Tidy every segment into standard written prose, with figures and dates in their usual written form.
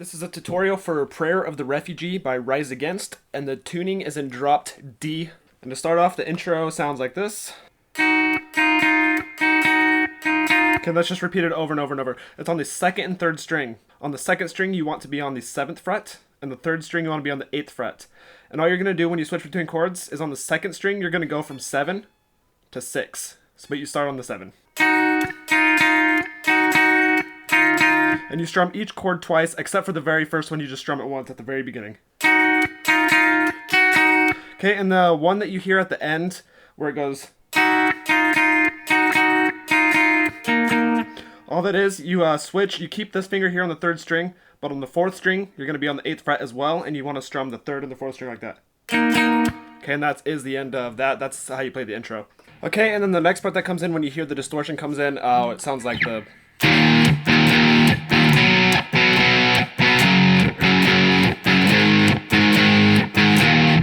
This is a tutorial for Prayer of the Refugee by Rise Against, and the tuning is in dropped D. And to start off, the intro sounds like this. Okay, let's just repeat it over and over and over. It's on the second and third string. On the second string, you want to be on the 7th fret, and the third string, you want to be on the 8th fret. And all you're going to do when you switch between chords is on the second string, you're going to go from 7 to 6. But you start on the 7. And you strum each chord twice, except for the very first one, you just strum it once at the very beginning. Okay, and the one that you hear at the end, where it goes... all that is, you switch, you keep this finger here on the 3rd string, but on the 4th string, you're going to be on the 8th fret as well, and you want to strum the 3rd and the 4th string like that. Okay, and that is the end of that. That's how you play the intro. Okay, and then the next part that comes in when you hear the distortion comes in, it sounds like the...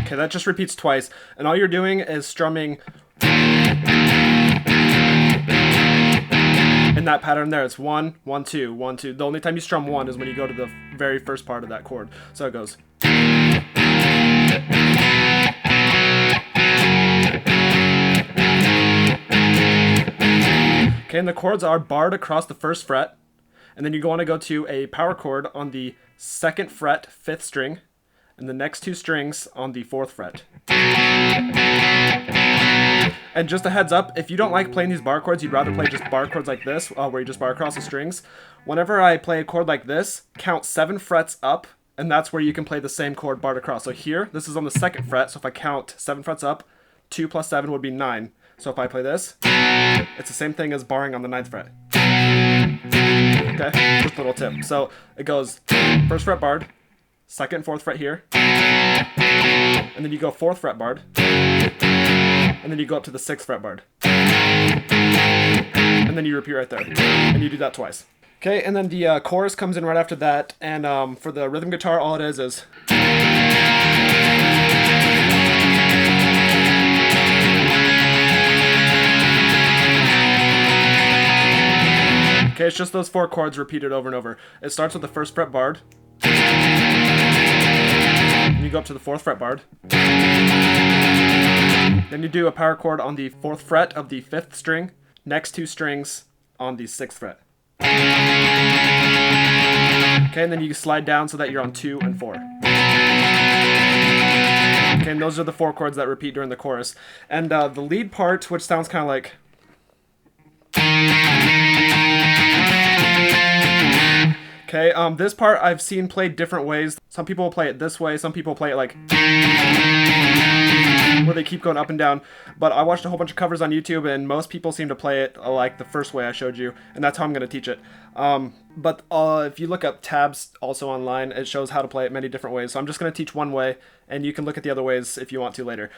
Okay, that just repeats twice, and all you're doing is strumming in that pattern there. It's 1, 1, 2, 1, 2. The only time you strum 1 is when you go to the very first part of that chord. So it goes. Okay, and the chords are barred across the 1st fret, and then you want to go to a power chord on the 2nd fret, 5th string, and the next 2 strings on the 4th fret. And just a heads up, if you don't like playing these bar chords, you'd rather play just bar chords like this, where you just bar across the strings. Whenever I play a chord like this, count 7 frets up, and that's where you can play the same chord barred across. So here, this is on the 2nd fret, so if I count 7 frets up, 2 plus 7 would be 9. So if I play this, it's the same thing as barring on the 9th fret. Okay, just a little tip. So it goes 1st fret barred, 2nd, 4th fret here, and then you go 4th fret barred, and then you go up to the 6th fret barred, and then you repeat right there, and you do that twice. Okay, and then the chorus comes in right after that, and for the rhythm guitar, all it is... okay, it's just those 4 chords repeated over and over. It starts with the 1st fret barred, and you go up to the 4th fret barred. Then you do a power chord on the 4th fret of the 5th string, next 2 strings on the 6th fret. Okay, and then you slide down so that you're on 2 and 4. Okay, and those are the 4 chords that repeat during the chorus. And the lead part, which sounds kind of like... okay, this part I've seen played different ways. Some people play it this way, some people play it like... where they keep going up and down. But I watched a whole bunch of covers on YouTube, and most people seem to play it like the first way I showed you, and that's how I'm going to teach it. But if you look up tabs also online, it shows how to play it many different ways. So I'm just going to teach one way, and you can look at the other ways if you want to later.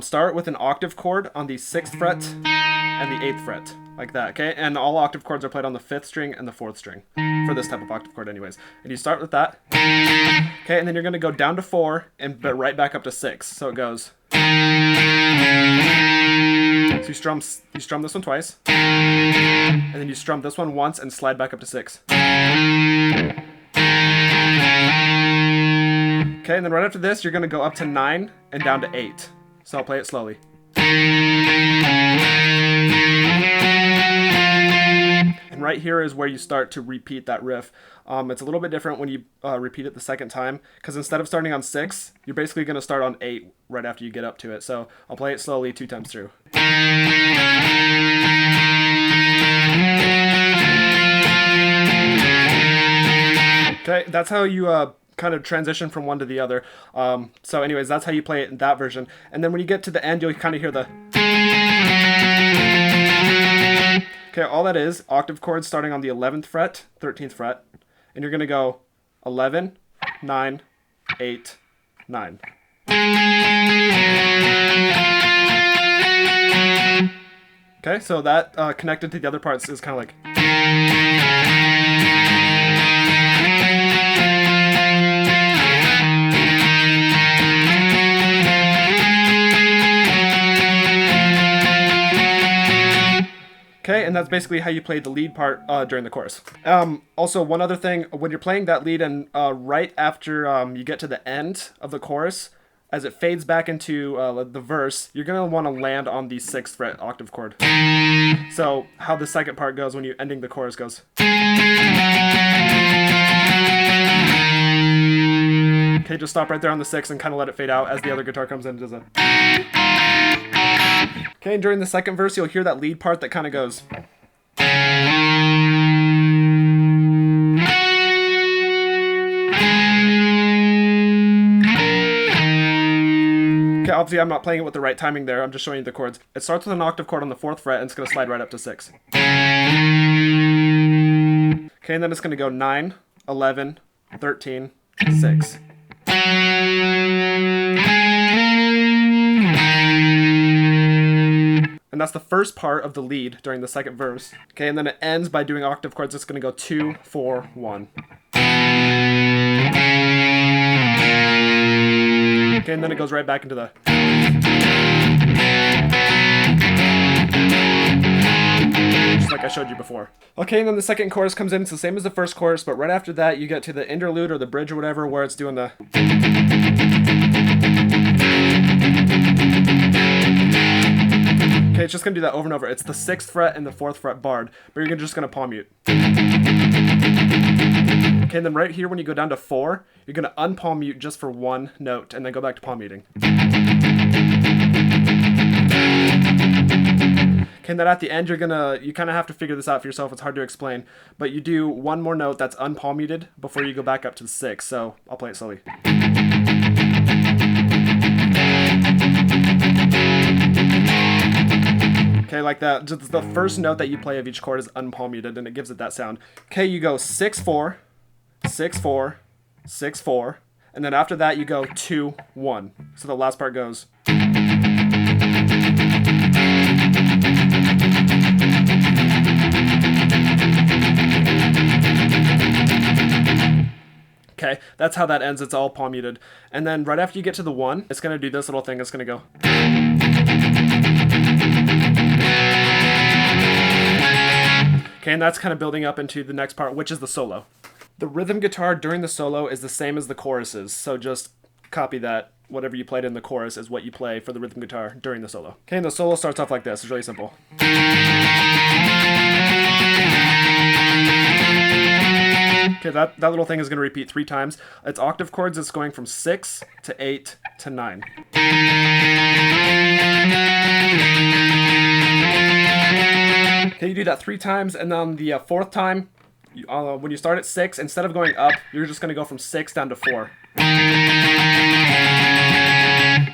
Start with an octave chord on the 6th fret and the 8th fret, like that, okay? And all octave chords are played on the 5th string and the 4th string, for this type of octave chord anyways. And you start with that, okay, and then you're going to go down to 4, but right back up to 6, so it goes... so you strum this one twice, and then you strum this one once and slide back up to 6. Okay, and then right after this, you're going to go up to 9 and down to 8. So I'll play it slowly. And right here is where you start to repeat that riff. It's a little bit different when you repeat it the second time, because instead of starting on 6, you're basically going to start on 8 right after you get up to it. So I'll play it slowly 2 times through. Okay, that's how you kind of transition from one to the other. So anyways, that's how you play it in that version. And then when you get to the end, you'll kind of hear the... okay, all that is, octave chords starting on the 11th fret, 13th fret, and you're going to go 11, 9, 8, 9. Okay, so that connected to the other parts is kind of like... okay, and and that's basically how you play the lead part during the chorus. Also, one other thing, when you're playing that lead and right after you get to the end of the chorus, as it fades back into the verse, you're going to want to land on the 6th fret octave chord. So how the second part goes when you're ending the chorus goes. Okay, just stop right there on the 6th and kind of let it fade out as the other guitar comes in and does it. Okay, and during the second verse, you'll hear that lead part that kind of goes. Okay, obviously I'm not playing it with the right timing there, I'm just showing you the chords. It starts with an octave chord on the 4th fret and it's going to slide right up to 6. Okay, and then it's going to go 9, 11, 13, 6. And that's the first part of the lead during the second verse. Okay, and then it ends by doing octave chords. It's going to go 2, 4, 1. Okay, and then it goes right back into the... just like I showed you before. Okay, and then the second chorus comes in. It's the same as the first chorus, but right after that you get to the interlude or the bridge or whatever where it's doing the... Okay, it's just going to do that over and over. It's the 6th fret and the 4th fret barred, but you're just going to palm mute. Okay, and then right here when you go down to 4, you're going to unpalm mute just for one note, and then go back to palm muting. Okay, and then at the end you kind of have to figure this out for yourself. It's hard to explain, but you do one more note that's unpalm muted before you go back up to the 6, so I'll play it slowly. Okay, like that. Just the first note that you play of each chord is unpalm muted, and it gives it that sound. Okay, you go 6, 4, 6, 4, 6, 4, and then after that you go 2, 1. So the last part goes. Okay, that's how that ends. It's all palm muted. And then right after you get to the 1, it's going to do this little thing. It's going to go. Okay, and that's kind of building up into the next part, which is the solo. The rhythm guitar during the solo is the same as the choruses, so just copy that. Whatever you played in the chorus is what you play for the rhythm guitar during the solo. Okay, and the solo starts off like this. It's really simple. Okay, that little thing is going to repeat 3 times. It's octave chords. It's going from 6 to 8 to 9. Okay, you do that 3 times, and then the 4th time, when you start at 6, instead of going up, you're just going to go from 6 down to 4.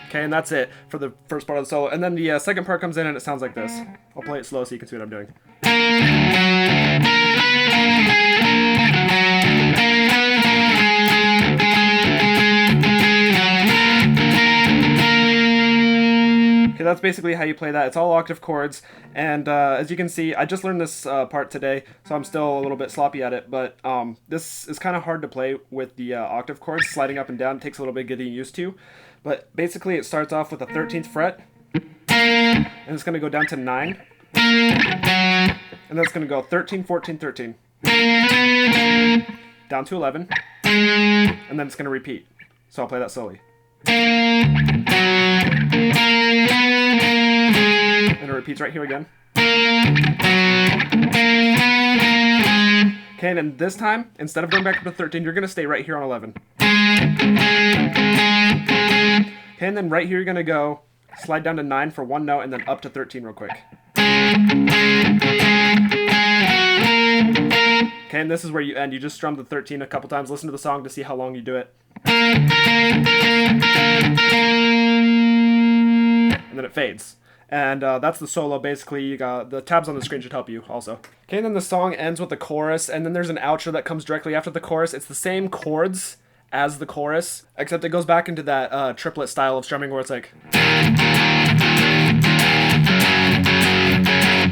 Okay, and that's it for the first part of the solo. And then the second part comes in, and it sounds like this. I'll play it slow so you can see what I'm doing. Okay, that's basically how you play that. It's all octave chords, and as you can see, I just learned this part today, so I'm still a little bit sloppy at it, but this is kind of hard to play with the octave chords, sliding up and down. It takes a little bit getting used to, but basically it starts off with the 13th fret, and it's going to go down to 9, and then it's going to go 13, 14, 13, down to 11, and then it's going to repeat. So I'll play that slowly. And it repeats right here again. Okay, and then this time, instead of going back up to 13, you're going to stay right here on 11. Okay, and then right here you're going to go slide down to 9 for one note and then up to 13 real quick. Okay, and this is where you end. You just strum the 13 a couple times. Listen to the song to see how long you do it. And then it fades. And that's the solo. Basically, you got the tabs on the screen should help you also. Okay, and then the song ends with the chorus, and then there's an outro that comes directly after the chorus. It's the same chords as the chorus, except it goes back into that triplet style of strumming where it's like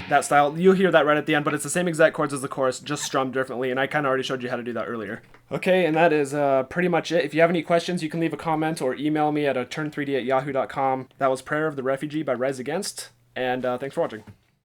that style. You'll hear that right at the end, but it's the same exact chords as the chorus, just strummed differently, and I kind of already showed you how to do that earlier. Okay, and that is pretty much it. If you have any questions, you can leave a comment or email me at turn3d@yahoo.com. That was Prayer of the Refugee by Rise Against, and thanks for watching.